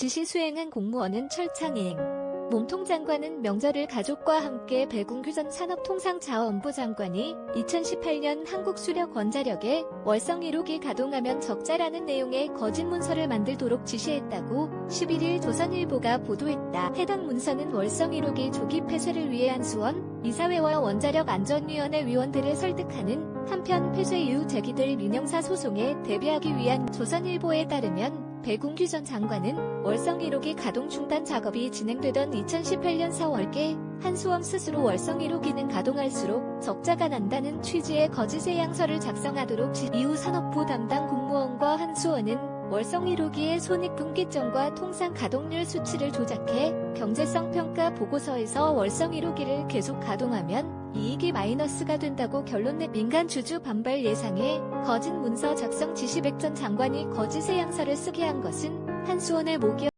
지시 수행한 공무원은 철창행. 몸통 장관은 명절을 가족과 함께 배궁규전 산업통상자원부 장관이 2018년 한국수력원자력에 월성 1호기 가동하면 적자라는 내용의 거짓 문서를 만들도록 지시했다고 11일 조선일보가 보도했다. 해당 문서는 월성 1호기 조기 폐쇄를 위해 한수원, 이사회와 원자력안전위원회 위원들을 설득하는 한편 폐쇄 이후 제기될 민형사 소송에 대비하기 위한. 조선일보에 따르면 배궁규 전 장관은 월성 1호기 가동 중단 작업이 진행되던 2018년 4월께 한수원 스스로 월성 1호기는 가동할수록 적자가 난다는 취지의 거짓 해양서를 작성하도록 이후 산업부 담당 공무원과 한수원은 월성 1호기의 손익분기점과 통상 가동률 수치를 조작해 경제성 평가 보고서에서 월성 1호기를 계속 가동하면 이익이 마이너스가 된다고 결론 내. 민간 주주 반발 예상에 거짓 문서 작성 지시. 백 전 장관이 거짓 해양서를 쓰게 한 것은 한수원의 목이었다.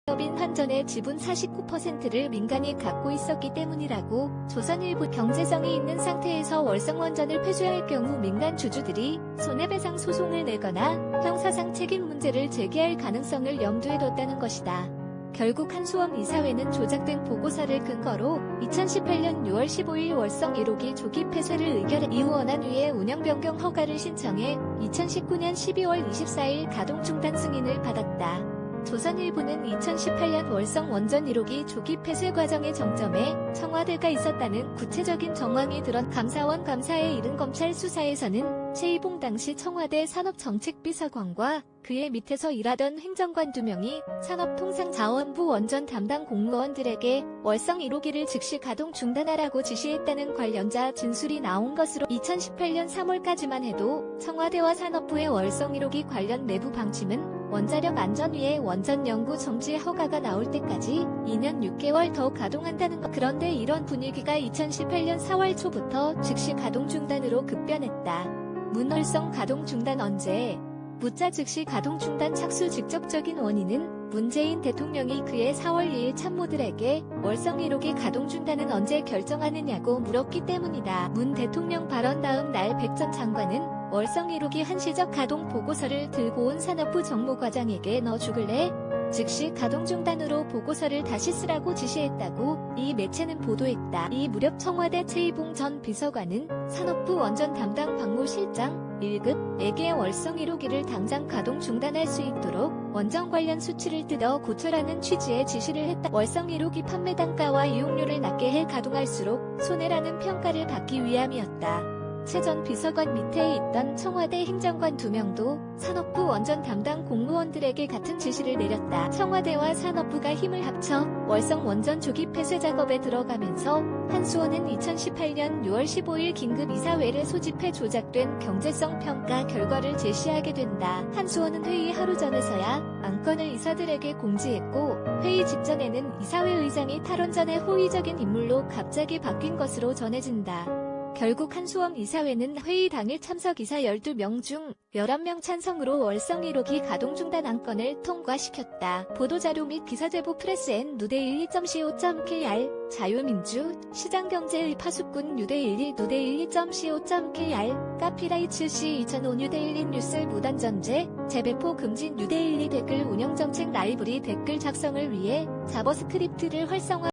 기업인 환전의 지분 49%를 민간이 갖고 있었기 때문이라고. 조선일보. 경제성이 있는 상태에서 월성원전을 폐쇄할 경우 민간 주주들이 손해배상 소송을 내거나 형사상 책임 문제를 제기할 가능성을 염두에 뒀다는 것이다. 결국 한수원 이사회는 조작된 보고서를 근거로 2018년 6월 15일 월성 1호기 조기 폐쇄를 의결해 이후 원안위에 운영 변경 허가를 신청해 2019년 12월 24일 가동 중단 승인을 받았다. 조선일보는 2018년 월성 원전 1호기 조기 폐쇄 과정의 정점에 청와대가 있었다는 구체적인 정황이 드러난. 감사원 감사에 이른 검찰 수사에서는 최이봉 당시 청와대 산업정책비서관과 그의 밑에서 일하던 행정관 2명이 산업통상자원부 원전 담당 공무원들에게 월성 1호기를 즉시 가동 중단하라고 지시했다는 관련자 진술이 나온 것으로. 2018년 3월까지만 해도 청와대와 산업부의 월성 1호기 관련 내부 방침은 원자력안전위의 원전 연구 정지 허가가 나올 때까지 2년 6개월 더 가동한다는 것. 그런데 이런 분위기가 2018년 4월 초부터 즉시 가동 중단으로 급변했다. 문월성 가동 중단 언제? 묻자 즉시 가동 중단 착수 직접적인 원인은 문재인 대통령이 그의 4월 2일 참모들에게 월성 1호기 가동 중단은 언제 결정하느냐고 물었기 때문이다. 문 대통령 발언 다음 날 백 전 장관은 월성 1호기 한시적 가동 보고서를 들고 온 산업부 정무과장에게 너 죽을래? 즉시 가동 중단으로 보고서를 다시 쓰라고 지시했다고 이 매체는 보도했다. 이 무렵 청와대 최이봉 전 비서관은 산업부 원전 담당 박무실장 1급에게 월성 1호기를 당장 가동 중단할 수 있도록 원전 관련 수치를 뜯어 고쳐라는 취지의 지시를 했다. 월성 1호기 판매 단가와 이용료를 낮게 해 가동할수록 손해라는 평가를 받기 위함이었다. 최 전 비서관 밑에 있던 청와대 행정관 2명도 산업부 원전 담당 공무원들에게 같은 지시를 내렸다. 청와대와 산업부가 힘을 합쳐 월성 원전 조기 폐쇄 작업에 들어가면서 한수원은 2018년 6월 15일 긴급 이사회를 소집해 조작된 경제성 평가 결과를 제시하게 된다. 한수원은 회의 하루 전에서야 안건을 이사들에게 공지했고 회의 직전에는 이사회 의장이 탈원 전에 호의적인 인물로 갑자기 바뀐 것으로 전해진다. 결국 한수원 이사회는 회의 당일 참석 이사 12명 중 11명 찬성으로 월성 1호기 가동 중단 안건을 통과시켰다. 보도자료 및 기사제보 프레스엔 누대12.co.kr 자유민주 시장경제의 파수꾼 누대11 누대12.co.kr 카피라이츠 C2005 누대12 뉴스 무단전제 재배포 금지 누대12 댓글 운영정책 라이브리 댓글 작성을 위해 자버스크립트를 활성화